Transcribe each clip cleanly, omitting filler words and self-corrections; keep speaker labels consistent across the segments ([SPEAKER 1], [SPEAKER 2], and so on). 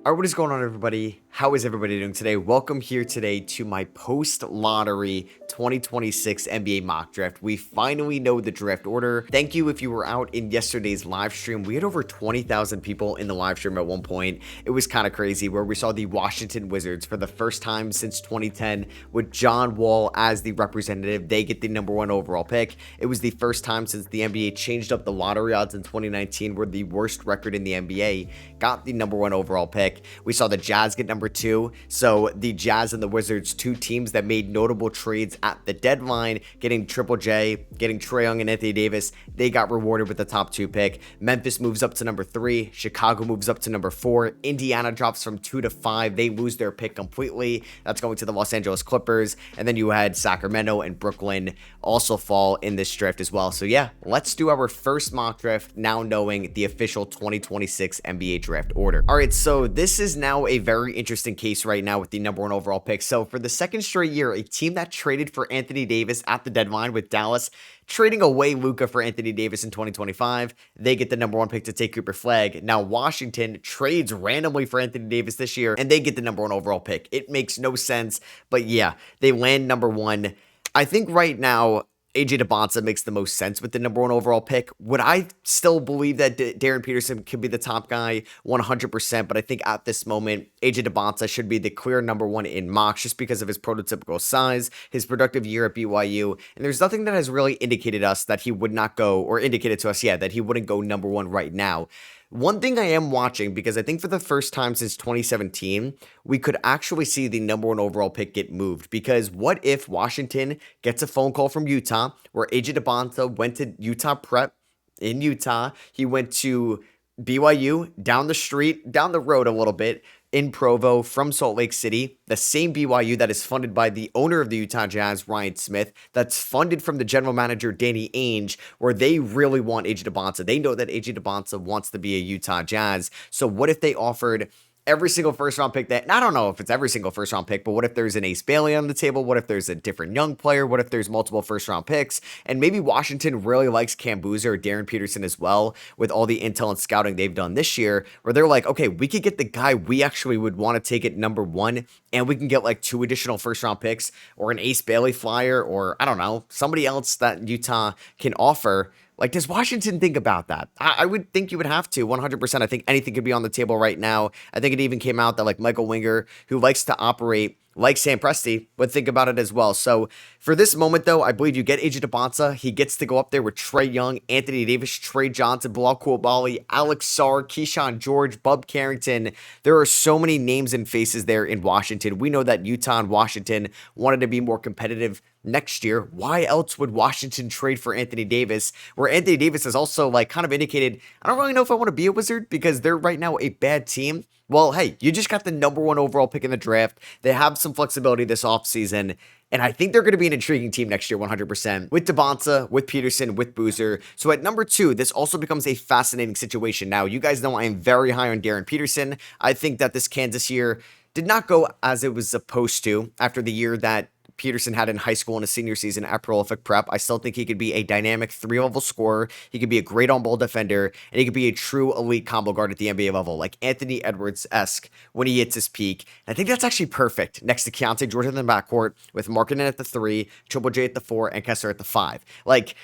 [SPEAKER 1] All right, what is going on, everybody? How is everybody doing today? Welcome here today to my post-lottery 2026 NBA mock draft. We finally know the draft order. Thank you if you were out in yesterday's live stream. We had over 20,000 people in the live stream at one point. It was kind of crazy where we saw the Washington Wizards for the first time since 2010 with John Wall as the representative. They get the #1 overall pick. It was the first time since the NBA changed up the lottery odds in 2019 where the worst record in the NBA got the #1 overall pick. We saw the Jazz get #2. So the Jazz and the Wizards, two teams that made notable trades at the deadline, getting Triple J, getting Trae Young and Anthony Davis, they got rewarded with the top 2 pick. Memphis moves up to #3. Chicago moves up to #4. Indiana drops from 2 to 5. They lose their pick completely. That's going to the Los Angeles Clippers. And then you had Sacramento and Brooklyn also fall in this draft as well. So yeah, let's do our first mock draft now knowing the official 2026 NBA draft order. All right, so this is now a very interesting case right now with the #1 overall pick. So for the second straight year, a team that traded for Anthony Davis at the deadline with Dallas trading away Luka for Anthony Davis in 2025, they get the #1 pick to take Cooper Flag. Now Washington trades randomly for Anthony Davis this year, and they get the #1 overall pick. It makes no sense, but yeah, they land #1. I think right now, AJ DeBonsa makes the most sense with the #1 overall pick. Would I still believe that Darren Peterson could be the top guy? 100%, but I think at this moment, AJ DeBonsa should be the clear #1 in mocks just because of his prototypical size, his productive year at BYU, and there's nothing that has really indicated us that he would not go, or indicated to us, yeah, that he wouldn't go #1 right now. One thing I am watching, because I think for the first time since 2017, we could actually see the #1 overall pick get moved. Because what if Washington gets a phone call from Utah where AJ DeBonsa went to Utah Prep in Utah? He went to BYU down the street, down the road a little bit, in Provo from Salt Lake City, the same BYU that is funded by the owner of the Utah Jazz, Ryan Smith, that's funded from the general manager, Danny Ainge, where they really want AJ DeBonsa. They know that AJ DeBonsa wants to be a Utah Jazz. So what if they offered every single first-round pick that, and I don't know if it's every single first-round pick, but what if there's an Ace Bailey on the table? What if there's a different young player? What if there's multiple first-round picks? And maybe Washington really likes Cam Boozer or Darren Peterson as well, with all the intel and scouting they've done this year, where they're like, okay, we could get the guy we actually would want to take at #1, and we can get like 2 additional first-round picks, or an Ace Bailey flyer, or I don't know, somebody else that Utah can offer. Like, does Washington think about that? I would think you would have to, 100%. I think anything could be on the table right now. I think it even came out that, like, Michael Winger, who likes to operate like Sam Presti, would think about it as well. So for this moment, though, I believe you get AJ DeBonsa. He gets to go up there with Trae Young, Anthony Davis, Trey Johnson, Bilal Coulibaly, Alex Sarr, Keyshawn George, Bub Carrington. There are so many names and faces there in Washington. We know that Utah and Washington wanted to be more competitive next year. Why else would Washington trade for Anthony Davis? Where Anthony Davis has also like kind of indicated, I don't really know if I want to be a Wizard because they're right now a bad team. Well, hey, you just got the #1 overall pick in the draft. They have some flexibility this offseason. And I think they're going to be an intriguing team next year, 100%, with DeBonsa, with Peterson, with Boozer. So at #2, this also becomes a fascinating situation. Now, you guys know I am very high on Darren Peterson. I think that this Kansas year did not go as it was supposed to after the year that Peterson had in high school and his senior season at Prolific Prep. I still think he could be a dynamic 3-level scorer. He could be a great on-ball defender, and he could be a true elite combo guard at the NBA level, like Anthony Edwards-esque when he hits his peak. And I think that's actually perfect next to Keontae Jordan in the backcourt with Markkanen at the 3, Triple J at the 4, and Kessler at the 5. Like,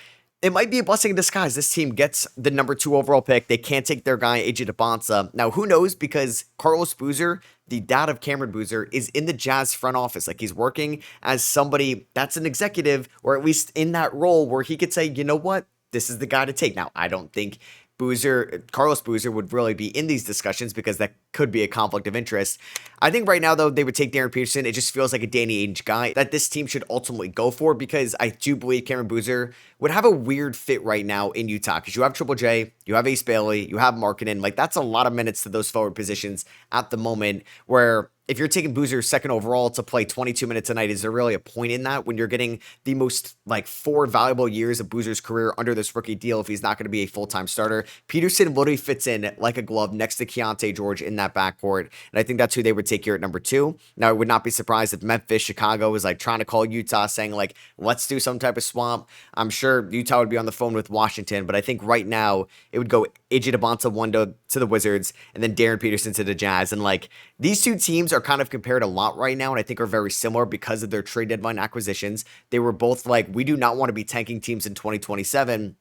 [SPEAKER 1] it might be a blessing in disguise. This team gets the #2 overall pick. They can't take their guy, AJ DeBonsa. Now, who knows? Because Carlos Boozer, the dad of Cameron Boozer, is in the Jazz front office. Like, he's working as somebody that's an executive, or at least in that role where he could say, you know what? This is the guy to take. Now, I don't think Carlos Boozer would really be in these discussions because that could be a conflict of interest. I think right now, though, they would take Darren Peterson. It just feels like a Danny Ainge guy that this team should ultimately go for, because I do believe Cameron Boozer would have a weird fit right now in Utah, because you have Triple J, you have Ace Bailey, you have Markkanen. Like, that's a lot of minutes to those forward positions at the moment, where if you're taking Boozer second overall to play 22 minutes a night, is there really a point in that when you're getting the most, like, 4 valuable years of Boozer's career under this rookie deal if he's not going to be a full-time starter? Peterson literally fits in like a glove next to Keontae George in that backcourt. And I think that's who they would take here at number 2. Now, I would not be surprised if Memphis, Chicago was like trying to call Utah saying like, let's do some type of swamp. I'm sure Utah would be on the phone with Washington, but I think right now it would go AJ DeBonta 1 to the Wizards and then Darren Peterson to the Jazz. And like these two teams are kind of compared a lot right now and I think are very similar because of their trade deadline acquisitions. They were both like, we do not want to be tanking teams in 2027.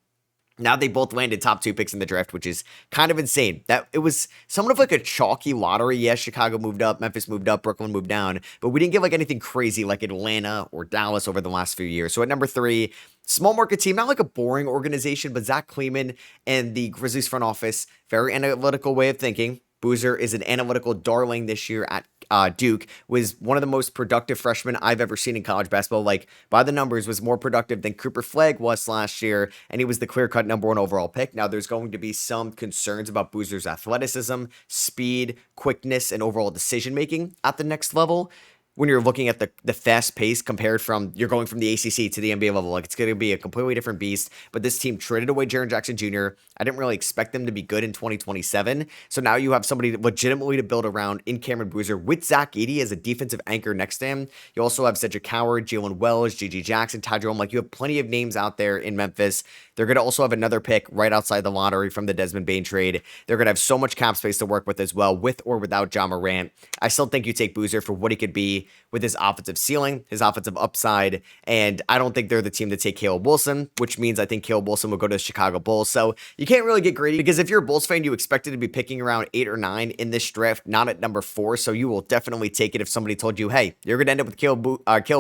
[SPEAKER 1] Now they both landed top 2 picks in the draft, which is kind of insane. That it was somewhat of like a chalky lottery. Yes, Chicago moved up, Memphis moved up, Brooklyn moved down, but we didn't get like anything crazy like Atlanta or Dallas over the last few years. So at number 3, small market team, not like a boring organization, but Zach Kleiman and the Grizzlies front office, very analytical way of thinking. Boozer is an analytical darling this year at Duke, was one of the most productive freshmen I've ever seen in college basketball. Like, by the numbers, was more productive than Cooper Flagg was last year, and he was the clear-cut number 1 overall pick. Now, there's going to be some concerns about Boozer's athleticism, speed, quickness, and overall decision-making at the next level. When you're looking at the fast pace compared from, you're going from the ACC to the NBA level, like it's going to be a completely different beast. But this team traded away Jaren Jackson Jr. I didn't really expect them to be good in 2027. So now you have somebody legitimately to build around in Cameron Boozer with Zach Edey as a defensive anchor next to him. You also have Cedric Howard, Jalen Wells, G.G. Jackson, Ty Jerome. Like you have plenty of names out there in Memphis. They're going to also have another pick right outside the lottery from the Desmond Bane trade. They're going to have so much cap space to work with as well, with or without Ja Morant. I still think you take Boozer for what he could be with his offensive ceiling, his offensive upside, and I don't think they're the team to take Caleb Wilson, which means I think Caleb Wilson will go to the Chicago Bulls. So you can't really get greedy because if you're a Bulls fan, you expected to be picking around 8 or 9 in this draft, not at number 4. So you will definitely take it if somebody told you, hey, you're going to end up with Caleb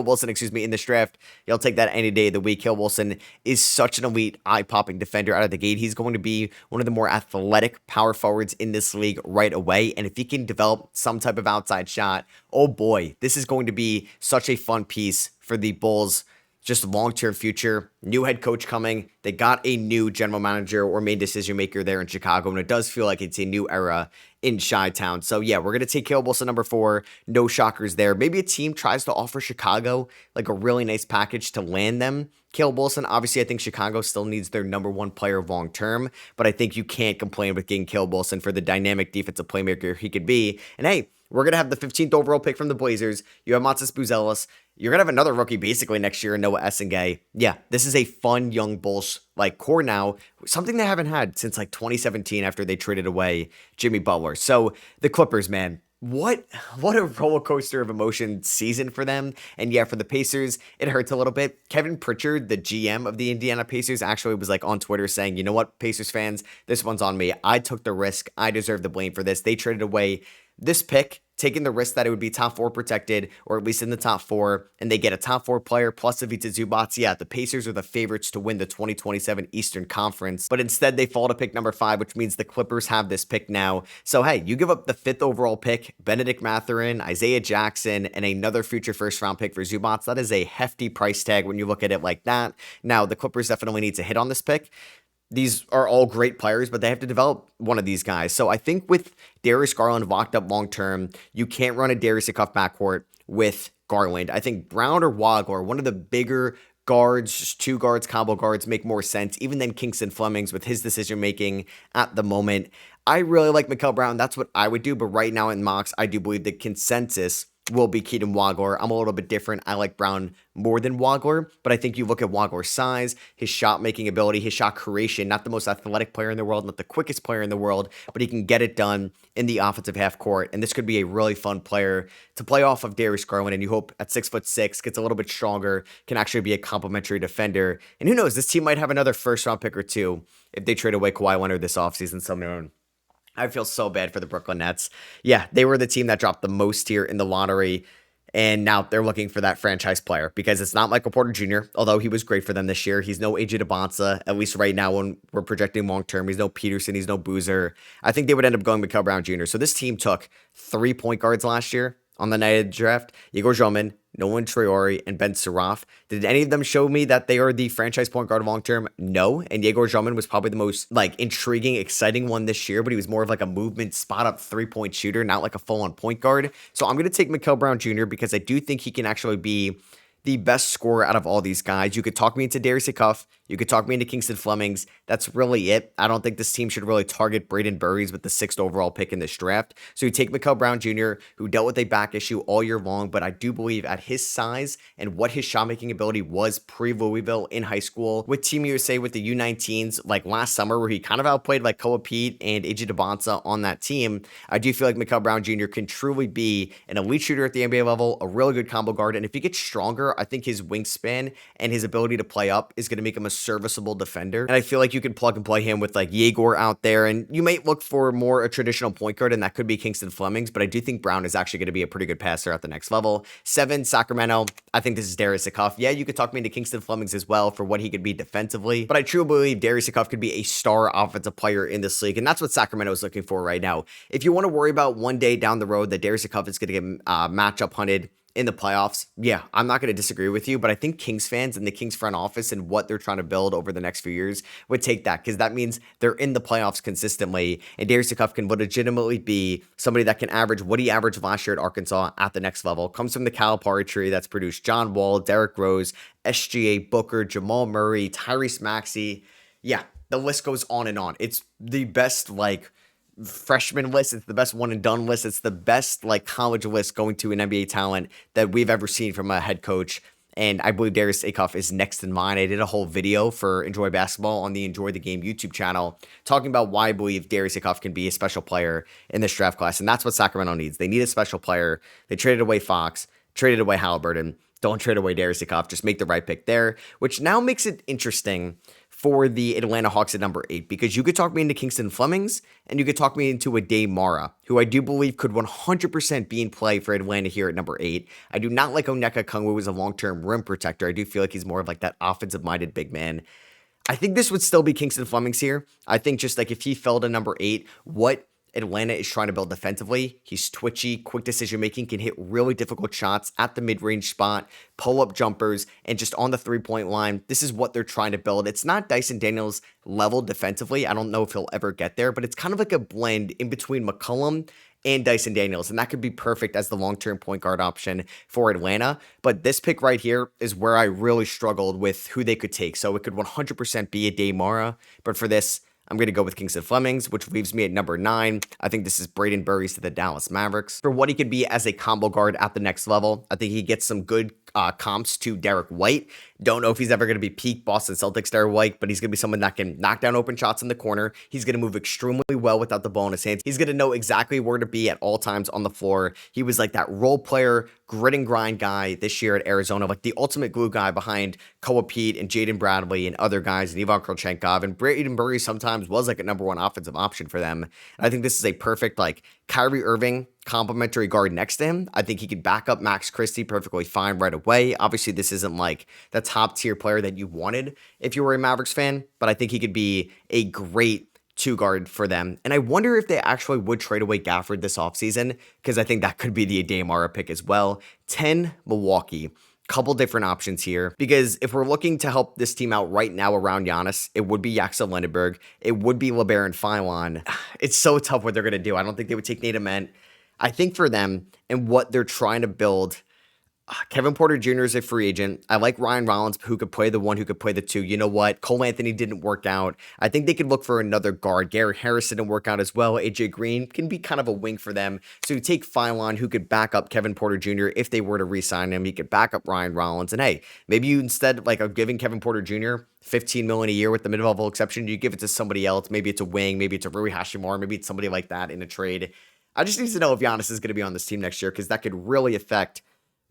[SPEAKER 1] Wilson, in this draft. You'll take that any day of the week. Caleb Wilson is such an elite, eye-popping defender out of the gate. He's going to be one of the more athletic power forwards in this league right away. And if he can develop some type of outside shot, oh boy, this is going to be such a fun piece for the Bulls. Just long-term future, new head coach coming. They got a new general manager or main decision maker there in Chicago, and it does feel like it's a new era in Chi-Town. So yeah, we're going to take Caleb Wilson number 4. No shockers there. Maybe a team tries to offer Chicago like a really nice package to land them Caleb Wilson. Obviously, I think Chicago still needs their number 1 player long-term, but I think you can't complain with getting Caleb Wilson for the dynamic defensive playmaker he could be. And hey, we're going to have the 15th overall pick from the Blazers. You have Matas Buzelis. You're going to have another rookie basically next year in Noah Essengay. Yeah, this is a fun young Bulls like core now, something they haven't had since like 2017 after they traded away Jimmy Butler. So the Clippers, man, what a roller coaster of emotion season for them. And yeah, for the Pacers, it hurts a little bit. Kevin Pritchard, the GM of the Indiana Pacers, actually was like on Twitter saying, you know what, Pacers fans, this one's on me. I took the risk. I deserve the blame for this. They traded away this pick, taking the risk that it would be top 4 protected, or at least in the top 4, and they get a top 4 player plus Ivica Zubac. Yeah, the Pacers are the favorites to win the 2027 Eastern Conference, but instead they fall to pick number 5, which means the Clippers have this pick now. So hey, you give up the 5th overall pick, Benedict Mathurin, Isaiah Jackson, and another future first-round pick for Zubac. That is a hefty price tag when you look at it like that. Now, the Clippers definitely need to hit on this pick. These are all great players, but they have to develop one of these guys. So I think with Darius Garland locked up long-term, you can't run a Darius and Cuff backcourt with Garland. I think Brown or Wagler, one of the bigger guards, just 2 guards, combo guards, make more sense, even than Kingston Flemings with his decision-making at the moment. I really like Mikal Brown. That's what I would do, but right now in mocks, I do believe the consensus will be Keaton Wagler. I'm a little bit different. I like Brown more than Wagler, but I think you look at Wagler's size, his shot-making ability, his shot creation, not the most athletic player in the world, not the quickest player in the world, but he can get it done in the offensive half court, and this could be a really fun player to play off of Darius Garland, and you hope at 6'6", gets a little bit stronger, can actually be a complimentary defender, and who knows, this team might have another first-round pick or 2 if they trade away Kawhi Leonard this offseason somehow. I feel so bad for the Brooklyn Nets. Yeah, they were the team that dropped the most here in the lottery, and now they're looking for that franchise player because it's not Michael Porter Jr., although he was great for them this year. He's no AJ DeBonta, at least right now when we're projecting long-term. He's no Peterson. He's no Boozer. I think they would end up going with Mikal Brown Jr. So this team took 3 point guards last year on the night of the draft. Igor Joman, Nolan Traore, and Ben Suraf. Did any of them show me that they are the franchise point guard long-term? No. And Igor Joman was probably the most intriguing, exciting one this year, but he was more of like a movement spot-up 3-point shooter, not like a full-on point guard. So I'm going to take Mikal Brown Jr. because I do think he can actually be the best scorer out of all these guys. You could talk me into Darius Cuff. You could talk me into Kingston Flemings. That's really it. I don't think this team should really target Braden Burries with the 6th overall pick in this draft. So you take Mikael Brown Jr., who dealt with a back issue all year long, but I do believe at his size and what his shot making ability was pre-Louisville in high school with Team USA with the U19s like last summer, where he kind of outplayed like Koa Pete and AJ DeBonsa on that team. I do feel like Mikael Brown Jr. can truly be an elite shooter at the NBA level, a really good combo guard, and if he gets stronger, I think his wingspan and his ability to play up is going to make him a serviceable defender. And I feel like you can plug and play him with like Yegor out there, and you might look for more a traditional point guard, and that could be Kingston Flemings, but I do think Brown is actually going to be a pretty good passer at the next level. 7, Sacramento. I think this is Darius Sikoff. Yeah, you could talk me into Kingston Flemings as well for what he could be defensively, but I truly believe Darius Sikoff could be a star offensive player in this league, and that's what Sacramento is looking for right now. If you want to worry about one day down the road that Darius Sikoff is going to get matchup hunted in the playoffs, yeah, I'm not going to disagree with you, but I think Kings fans and the Kings front office and what they're trying to build over the next few years would take that, because that means they're in the playoffs consistently, and Darius Sikoff can legitimately be somebody that can average what he averaged last year at Arkansas at the next level. Comes from the Calipari tree that's produced John Wall, Derrick Rose, SGA Booker, Jamal Murray, Tyrese Maxey. Yeah, the list goes on and on. It's the best like freshman list. It's the best one and done list. It's the best like college list going to an NBA talent that we've ever seen from a head coach. And I believe Darius Sikoff is next in line. I did a whole video for Enjoy Basketball on the Enjoy the Game YouTube channel talking about why I believe Darius Sikoff can be a special player in this draft class. And that's what Sacramento needs. They need a special player. They traded away Fox, traded away Halliburton. Don't trade away Darius Sikoff. Just make the right pick there, which now makes it interesting for the Atlanta Hawks at number 8, because you could talk me into Kingston Flemings and you could talk me into a Day Mara, who I do believe could 100% be in play for Atlanta here at number 8. I do not like Onyeka Okongwu as a long-term rim protector. I do feel like he's more of like that offensive-minded big man. I think this would still be Kingston Flemings here. I think just like if he fell to number 8, what Atlanta is trying to build defensively. He's twitchy, quick decision-making, can hit really difficult shots at the mid-range spot, pull-up jumpers, and just on the three-point line. This is what they're trying to build. It's not Dyson Daniels level defensively. I don't know if he'll ever get there, but it's kind of like a blend in between McCollum and Dyson Daniels, and that could be perfect as the long-term point guard option for Atlanta. But this pick right here is where I really struggled with who they could take. So it could 100% be a Day Mara, but for this, I'm going to go with Kingston Flemings, which leaves me at number 9. I think this is Braden Burries to the Dallas Mavericks. For what he could be as a combo guard at the next level, I think he gets some good comps to Derek White. Don't know if he's ever going to be peak Boston Celtics Derek White, but he's going to be someone that can knock down open shots in the corner. He's going to move extremely well without the ball in his hands. He's going to know exactly where to be at all times on the floor. He was like that role player, grit and grind guy this year at Arizona, like the ultimate glue guy behind Koa Pete and Jaden Bradley and other guys, and Ivan Krolchenkov. And Braden Burry sometimes was like a number 1 offensive option for them. And I think this is a perfect like Kyrie Irving complimentary guard next to him. I think he could back up Max Christie perfectly fine right away. Obviously, this isn't like the top tier player that you wanted if you were a Mavericks fan, but I think he could be a great 2 guard for them. And I wonder if they actually would trade away Gafford this offseason, because I think that could be the Day Mara pick as well. 10, Milwaukee. Couple different options here, because if we're looking to help this team out right now around Giannis, it would be Yaxel Lendeberg. It would be LeBaron Philon. It's so tough what they're going to do. I don't think they would take Nate Ament. I think for them and what they're trying to build, Kevin Porter Jr. is a free agent. I like Ryan Rollins, who could play the 1, who could play the 2. You know what? Cole Anthony didn't work out. I think they could look for another guard. Garrett Harris didn't work out as well. AJ Green can be kind of a wing for them. So you take Philon, who could back up Kevin Porter Jr. if they were to re-sign him. He could back up Ryan Rollins. And hey, maybe you instead like of giving Kevin Porter Jr. $15 million a year with the mid-level exception, you give it to somebody else. Maybe it's a wing. Maybe it's a Rui Hashimura. Maybe it's somebody like that in a trade. I just need to know if Giannis is going to be on this team next year, because that could really affect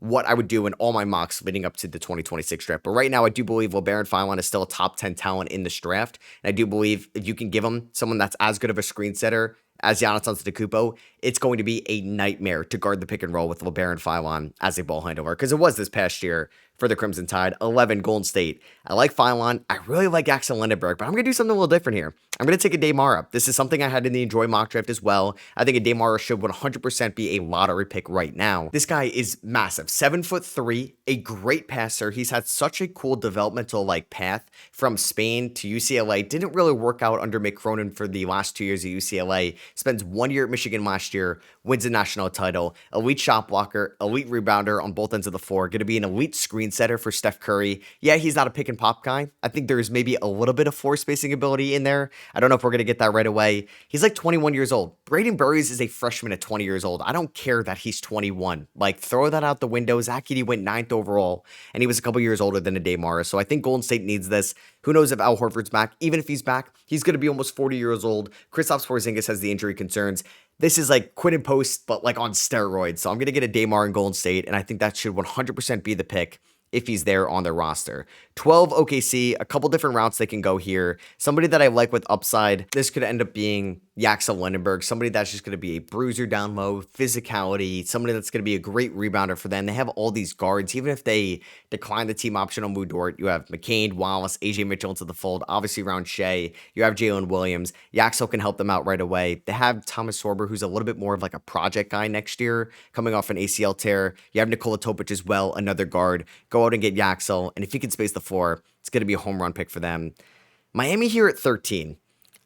[SPEAKER 1] what I would do in all my mocks leading up to the 2026 draft. But right now, I do believe LeBaron Philon is still a top 10 talent in this draft. And I do believe if you can give him someone that's as good of a screen setter as Giannis Antetokounmpo, it's going to be a nightmare to guard the pick and roll with LeBaron Philon as a ball handler, because it was this past year for the Crimson Tide. 11, Golden State. I like Philon. I really like Axel Lindenberg, but I'm going to do something a little different here. I'm going to take a Day Mara. This is something I had in the Enjoy mock draft as well. I think a Day Mara should 100% be a lottery pick right now. This guy is massive. 7'3", a great passer. He's had such a cool developmental path from Spain to UCLA. Didn't really work out under Mick Cronin for the last 2 years at UCLA. Spends 1 year at Michigan last year. Wins a national title. Elite shot blocker. Elite rebounder on both ends of the floor. Going to be an elite screen lane setter for Steph Curry. Yeah, he's not a pick and pop guy. I think there's maybe a little bit of floor spacing ability in there. I don't know if we're going to get that right away. He's like 21 years old. Braden Burries is a freshman at 20 years old. I don't care that he's 21. Like, throw that out the window. Zach Edey went 9th overall, and he was a couple years older than Ade Mara. So I think Golden State needs this. Who knows if Al Horford's back? Even if he's back, he's going to be almost 40 years old. Kristaps Porzingis has the injury concerns. This is like quit and post, but like on steroids. So I'm going to get a Damar in Golden State, and I think that should 100% be the pick if he's there on their roster. 12 OKC, a couple different routes they can go here. Somebody that I like with upside, this could end up being Yaxel Lindenberg, somebody that's just going to be a bruiser down low, physicality, somebody that's going to be a great rebounder for them. They have all these guards. Even if they decline the team option on Lou Dort, you have McCain, Wallace, AJ Mitchell into the fold, obviously around Shea. You have Jalen Williams. Yaxel can help them out right away. They have Thomas Sorber, who's a little bit more of like a project guy next year, coming off an ACL tear. You have Nikola Topic as well, another guard. Go out and get Yaxel, and if he can space the floor, it's going to be a home run pick for them. Miami here at 13.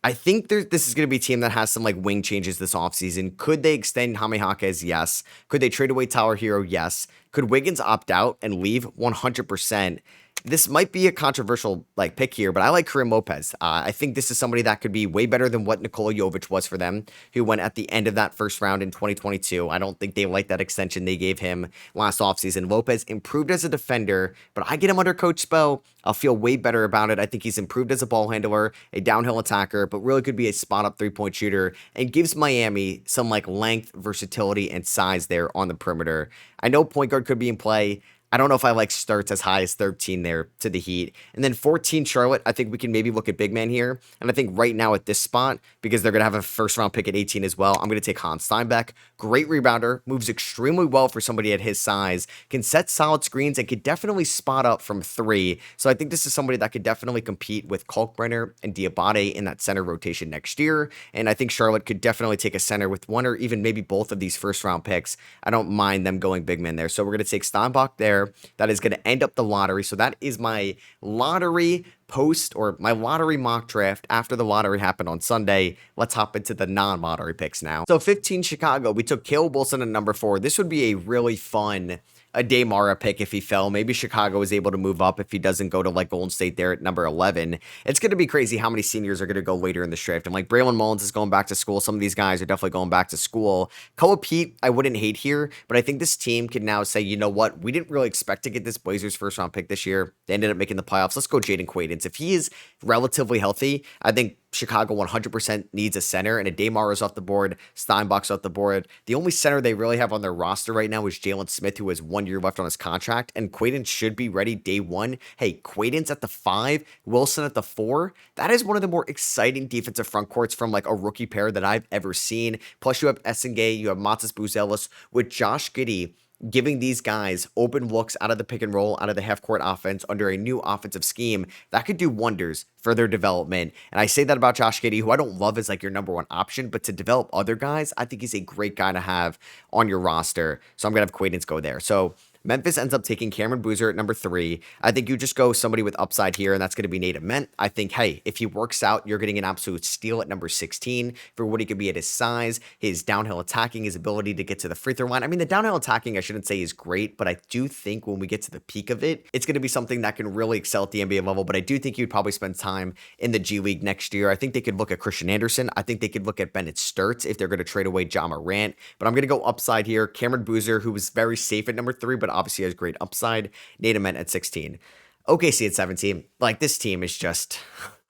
[SPEAKER 1] I think this is going to be a team that has some like wing changes this offseason. Could they extend Jaime Jaquez? Yes. Could they trade away Tyler Hero? Yes. Could Wiggins opt out and leave? 100%. This might be a controversial like pick here, but I like Kareem Lopez. I think this is somebody that could be way better than what Nikola Jovic was for them, who went at the end of that first round in 2022. I don't think they like that extension they gave him last offseason. Lopez improved as a defender, but I get him under Coach Spo. I'll feel way better about it. I think he's improved as a ball handler, a downhill attacker, but really could be a spot-up three-point shooter and gives Miami some like length, versatility, and size there on the perimeter. I know point guard could be in play. I don't know if I like starts as high as 13 there to the Heat. And then 14 Charlotte, I think we can maybe look at big man here. And I think right now at this spot, because they're going to have a first round pick at 18 as well, I'm going to take Hans Steinbeck. Great rebounder, moves extremely well for somebody at his size, can set solid screens, and could definitely spot up from 3. So I think this is somebody that could definitely compete with Kalkbrenner and Diabate in that center rotation next year. And I think Charlotte could definitely take a center with one or even maybe both of these first round picks. I don't mind them going big man there. So we're going to take Steinbach there. That is going to end up the lottery. So that is my lottery post or my lottery mock draft after the lottery happened on Sunday. Let's hop into the non-lottery picks now. So 15 Chicago, we took Caleb Wilson at number 4. This would be a really fun Ade Mara pick if he fell. Maybe Chicago is able to move up if he doesn't go to like Golden State there at number 11. It's going to be crazy how many seniors are going to go later in the draft. And like Braylon Mullins is going back to school. Some of these guys are definitely going back to school. Koa Pete, I wouldn't hate here, but I think this team can now say, you know what? We didn't really expect to get this Blazers first round pick this year. They ended up making the playoffs. Let's go Jaden Quaidance. If he is relatively healthy, I think Chicago 100% needs a center, and Ade Mara is off the board. Steinbach's off the board. The only center they really have on their roster right now is Jalen Smith, who has 1 year left on his contract, and Quaidance should be ready day one. Hey, Quaidance at the 5, Wilson at the 4. That is one of the more exciting defensive front courts from like a rookie pair that I've ever seen. Plus, you have Essengay, you have Matas Buzelis with Josh Giddey giving these guys open looks out of the pick and roll, out of the half-court offense under a new offensive scheme. That could do wonders for their development. And I say that about Josh Giddey, who I don't love as like your number 1 option, but to develop other guys, I think he's a great guy to have on your roster. So I'm going to have Quaidance go there. So Memphis ends up taking Cameron Boozer at number 3. I think you just go somebody with upside here, and that's going to be Nate Ament. I think, hey, if he works out, you're getting an absolute steal at number 16 for what he could be at his size, his downhill attacking, his ability to get to the free throw line. I mean, the downhill attacking, I shouldn't say is great, but I do think when we get to the peak of it, it's going to be something that can really excel at the NBA level. But I do think you'd probably spend time in the G League next year. I think they could look at Christian Anderson. I think they could look at Bennett Sturts if they're going to trade away Ja Morant. But I'm going to go upside here. Cameron Boozer, who was very safe at number 3, but obviously has great upside. Nate Ament at 16. OKC at 17. Like, this team is just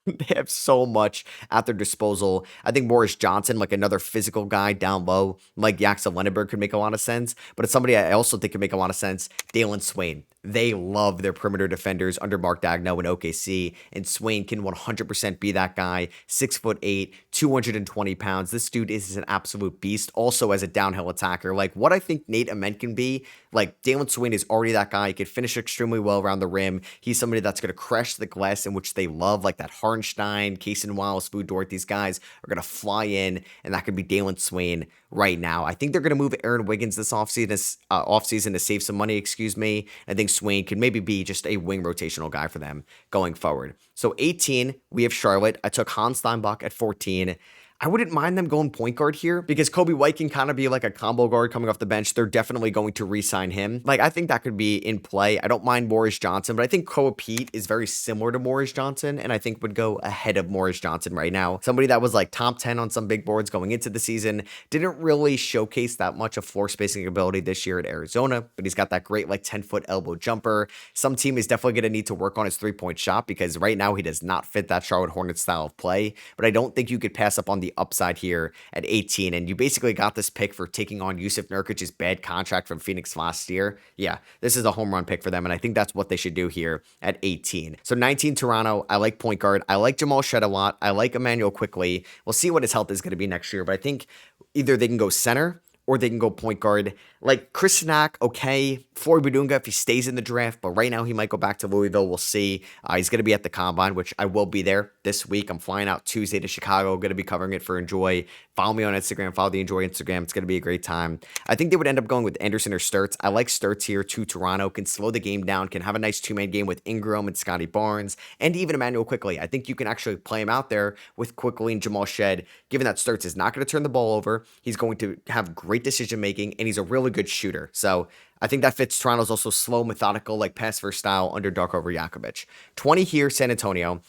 [SPEAKER 1] they have so much at their disposal. I think Morris Johnson, like another physical guy down low, like Yaxel Lenneberg could make a lot of sense, but it's somebody I also think could make a lot of sense. Dalen Swain. They love their perimeter defenders under Mark Daigneault in OKC, and Swain can 100% be that guy. 6'8", 220 pounds. This dude is an absolute beast. Also as a downhill attacker, like what I think Nate Ament can be. Like Dalen Swain is already that guy. He could finish extremely well around the rim. He's somebody that's going to crash the glass, in which they love, like that Hardenstein, Kaysen Wallace, Lou Dort. These guys are going to fly in, and that could be Dalen Swain right now. I think they're going to move Aaron Wiggins this offseason to save some money. I think Swain could maybe be just a wing rotational guy for them going forward. So 18, we have Charlotte. I took Hans Steinbach at 14. I wouldn't mind them going point guard here because Kobe White can kind of be like a combo guard coming off the bench. They're definitely going to re-sign him. Like, I think that could be in play. I don't mind Morris Johnson, but I think Koa Pete is very similar to Morris Johnson and I think would go ahead of Morris Johnson right now. Somebody that was like top 10 on some big boards going into the season, didn't really showcase that much of floor spacing ability this year at Arizona, but he's got that great like 10-foot elbow jumper. Some team is definitely going to need to work on his three-point shot because right now he does not fit that Charlotte Hornets style of play, but I don't think you could pass up on the upside here at 18, and you basically got this pick for taking on Yusuf Nurkic's bad contract from Phoenix last year. Yeah, this is a home run pick for them, and I think that's what they should do here at 18. So 19, Toronto. I like point guard. I like Jamal Shed a lot. I like Emmanuel Quickly. We'll see what his health is going to be next year, but I think either they can go center or they can go point guard. Like Chris Snack, okay. Floyd Badunga, if he stays in the draft, but right now he might go back to Louisville. We'll see. He's going to be at the Combine, which I will be there this week. I'm flying out Tuesday to Chicago. Going to be covering it for Enjoy. Follow me on Instagram. Follow the Enjoy Instagram. It's going to be a great time. I think they would end up going with Anderson or Sturts. I like Sturts here to Toronto. Can slow the game down. Can have a nice two-man game with Ingram and Scotty Barnes and even Emmanuel Quickly. I think you can actually play him out there with Quickly and Jamal Shed, given that Sturts is not going to turn the ball over. He's going to have great decision making and he's a really good shooter. So I think that fits Toronto's also slow, methodical, like pass first style under Darko Rajakovic. 20 here, San Antonio.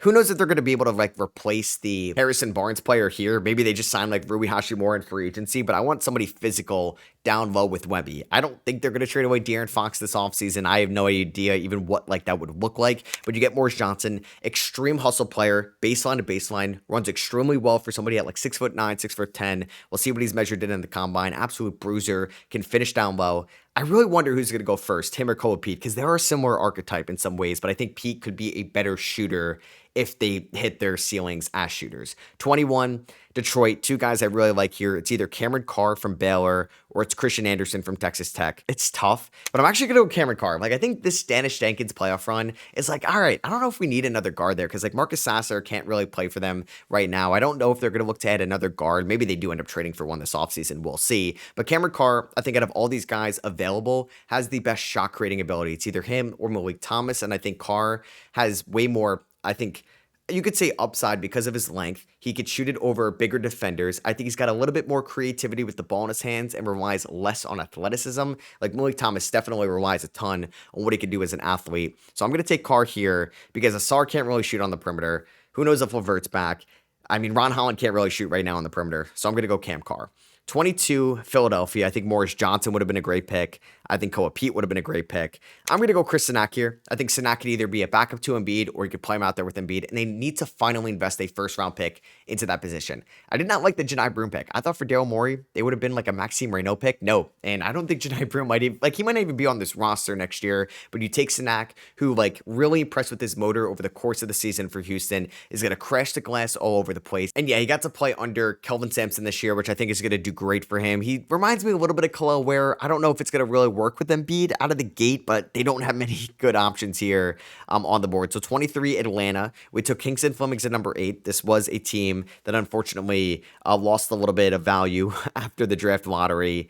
[SPEAKER 1] Who knows if they're going to be able to like replace the Harrison Barnes player here? Maybe they just signed like Rui Hachimura in free agency, but I want somebody physical down low with Wemby. I don't think they're going to trade away De'Aaron Fox this offseason. I have no idea even what like that would look like, but you get Morris Johnson, extreme hustle player, baseline to baseline, runs extremely well for somebody at like 6'9", 6'10". We'll see what he's measured in the combine. Absolute bruiser, can finish down low. I really wonder who's going to go first, him or Koa Pete, because they are a similar archetype in some ways, but I think Pete could be a better shooter if they hit their ceilings as shooters. 21, Detroit, two guys I really like here. It's either Cameron Carr from Baylor or it's Christian Anderson from Texas Tech. It's tough, but I'm actually going to go Cameron Carr. Like, I think this Danish Jenkins playoff run is like, all right, I don't know if we need another guard there because like Marcus Sasser can't really play for them right now. I don't know if they're going to look to add another guard. Maybe they do end up trading for one this offseason. We'll see. But Cameron Carr, I think out of all these guys available, has the best shot creating ability. It's either him or Malik Thomas, and I think Carr has way more, I think, you could say upside because of his length. He could shoot it over bigger defenders. I think he's got a little bit more creativity with the ball in his hands and relies less on athleticism. Like Malik Thomas definitely relies a ton on what he can do as an athlete. So I'm going to take Carr here because Asar can't really shoot on the perimeter. Who knows if LeVert's back? I mean, Ron Holland can't really shoot right now on the perimeter. So I'm going to go Cam Carr. 22, Philadelphia. I think Morris Johnson would have been a great pick. I think Koa Pete would have been a great pick. I'm going to go Chris Sinak here. I think Sinak could either be a backup to Embiid or you could play him out there with Embiid, and they need to finally invest a first-round pick into that position. I did not like the Janai Broom pick. I thought for Daryl Morey, they would have been like a Maxime Reynaud pick. No, and I don't think Janai Broom might even, like he might not even be on this roster next year, but you take Sinak, who like really impressed with his motor over the course of the season for Houston, is going to crash the glass all over the place. And yeah, he got to play under Kelvin Sampson this year, which I think is going to do great for him. He reminds me a little bit of Khalil Ware. I don't know if it's going to really work with Embiid out of the gate, but they don't have many good options here on the board. So 23, Atlanta. We took Kingston Flemings at number 8. This was a team that unfortunately lost a little bit of value after the draft lottery.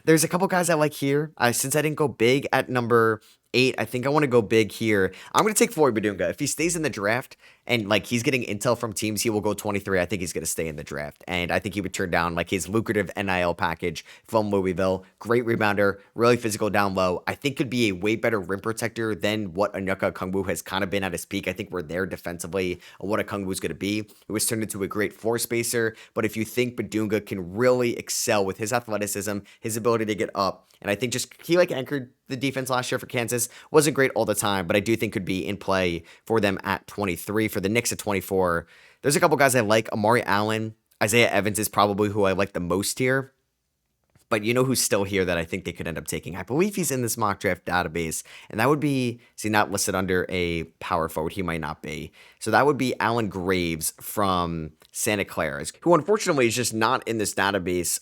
[SPEAKER 1] There's a couple guys I like here. Since I didn't go big at number 8, I think I want to go big here. I'm going to take Floyd Badunga. If he stays in the draft and like he's getting intel from teams, he will go 23. I think he's going to stay in the draft. And I think he would turn down like his lucrative NIL package from Louisville. Great rebounder, really physical down low. I think could be a way better rim protector than what Onyeka Okongwu has kind of been at his peak. I think we're there defensively on what Okongwu is going to be. It was turned into a great floor spacer. But if you think Badunga can really excel with his athleticism, his ability to get up, and I think just he like anchored the defense last year for Kansas. Wasn't great all the time, but I do think could be in play for them at 23. For the Knicks at 24, there's a couple guys I like. Amari Allen, Isaiah Evans is probably who I like the most here. But you know who's still here that I think they could end up taking? I believe he's in this mock draft database, and that would be, see, not listed under a power forward. He might not be. So that would be Alan Graves from Santa Clara, who unfortunately is just not in this database.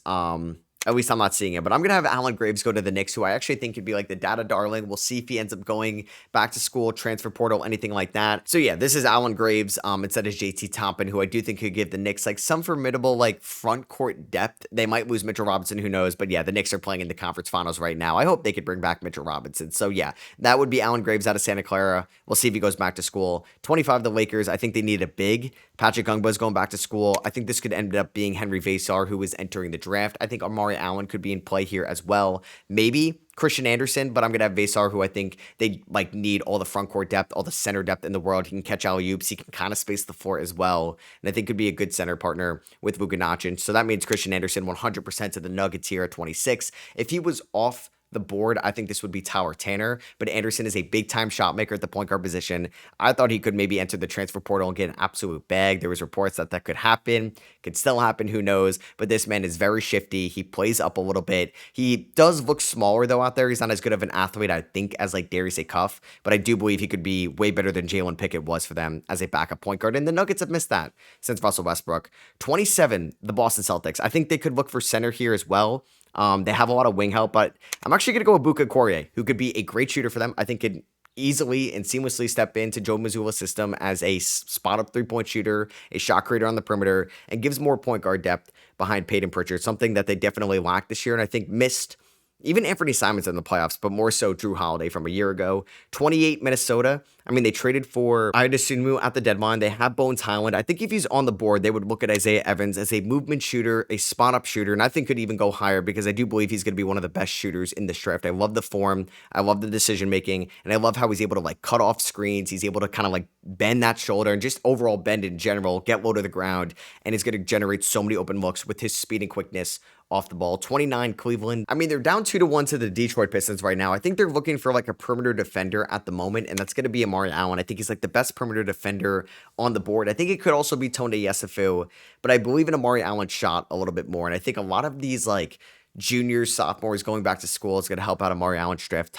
[SPEAKER 1] At least I'm not seeing it, but I'm going to have Alan Graves go to the Knicks, who I actually think could be like the data darling. We'll see if he ends up going back to school, transfer portal, anything like that. So yeah, this is Alan Graves instead of JT Toppin, who I do think could give the Knicks like some formidable like front court depth. They might lose Mitchell Robinson, who knows? But yeah, the Knicks are playing in the conference finals right now. I hope they could bring back Mitchell Robinson. So yeah, that would be Alan Graves out of Santa Clara. We'll see if he goes back to school. 25, the Lakers. I think they need a big. Patrick Ungba's going back to school. I think this could end up being Henry Vasar, who is entering the draft. I think Amari Allen could be in play here as well. Maybe Christian Anderson, but I'm going to have Vasar, who I think they like need all the front court depth, all the center depth in the world. He can catch alley-oops. He can kind of space the floor as well. And I think could be a good center partner with Vukanacin. So that means Christian Anderson 100% to the Nuggets here at 26. If he was off the board, I think this would be Tyler Tanner, but Anderson is a big-time shot maker at the point guard position. I thought he could maybe enter the transfer portal and get an absolute bag. There was reports that that could happen, could still happen, who knows, but this man is very shifty. He plays up a little bit. He does look smaller, though, out there. He's not as good of an athlete, I think, as like Darius Cuff, but I do believe he could be way better than Jalen Pickett was for them as a backup point guard, and the Nuggets have missed that since Russell Westbrook. 27, the Boston Celtics. I think they could look for center here as well. They have a lot of wing help, but I'm actually going to go with Buka Okorie, who could be a great shooter for them. I think could easily and seamlessly step into Joe Mazzulla's system as a spot-up three-point shooter, a shot creator on the perimeter, and gives more point guard depth behind Peyton Pritchard, something that they definitely lacked this year, and I think missed even Anthony Simons in the playoffs, but more so Drew Holiday from a year ago. 28, Minnesota. I mean, they traded for Ayo Dosunmu at the deadline. They have Bones Highland. I think if he's on the board, they would look at Isaiah Evans as a movement shooter, a spot-up shooter, and I think could even go higher because I do believe he's going to be one of the best shooters in this draft. I love the form. I love the decision-making, and I love how he's able to, like, cut off screens. He's able to kind of, like, bend that shoulder and just overall bend in general, get low to the ground, and he's going to generate so many open looks with his speed and quickness off the ball. 29, Cleveland. I mean, they're down 2-1 to the Detroit Pistons right now. I think they're looking for like a perimeter defender at the moment, and that's going to be Amari Allen. I think he's like the best perimeter defender on the board. I think it could also be Tonde Yesufu, but I believe in Amari Allen's shot a little bit more, and I think a lot of these like juniors, sophomores going back to school is going to help out Amari Allen's draft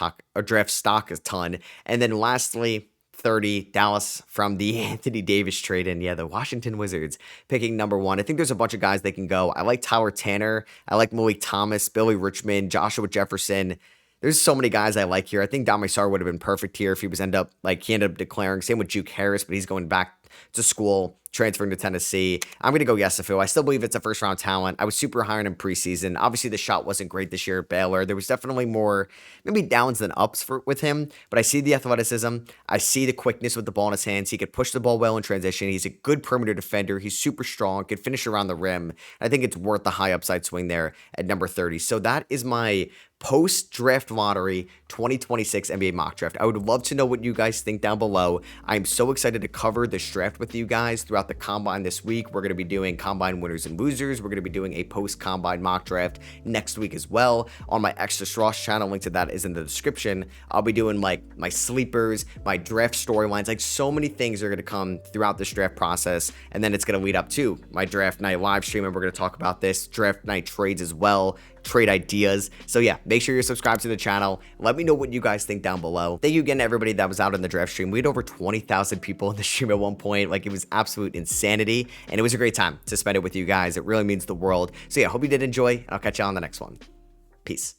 [SPEAKER 1] stock a ton. And then lastly, 30, Dallas from the Anthony Davis trade. And yeah, the Washington Wizards picking number 1. I think there's a bunch of guys they can go. I like Tyler Tanner. I like Malik Thomas, Billy Richmond, Joshua Jefferson. There's so many guys I like here. I think Dami Sarr would have been perfect here if he ended up declaring. Same with Juke Harris, but he's going back to school, transferring to Tennessee. I'm going to go Yesufu. I still believe it's a first-round talent. I was super high on him preseason. Obviously, the shot wasn't great this year at Baylor. There was definitely more, maybe downs than ups with him, but I see the athleticism. I see the quickness with the ball in his hands. He could push the ball well in transition. He's a good perimeter defender. He's super strong, could finish around the rim. I think it's worth the high upside swing there at number 30. So that is my post-draft lottery 2026 NBA mock draft. I would love to know what you guys think down below. I'm so excited to cover this draft with you guys throughout the combine this week. We're going to be doing combine winners and losers. We're going to be doing a post-combine mock draft next week as well on my SROS channel. Link to that is in the description. I'll be doing like my sleepers, my draft storylines, like so many things are going to come throughout this draft process, and then it's going to lead up to my draft night live stream, and we're going to talk about this draft night trades as well, trade ideas. So yeah, make sure you're subscribed to the channel. Let me know what you guys think down below. Thank you again to everybody that was out in the draft stream. We had over 20,000 people in the stream at one point. Like, it was absolute insanity, and it was a great time to spend it with you guys. It really means the world. So yeah, hope you did enjoy, and I'll catch you on the next one. Peace.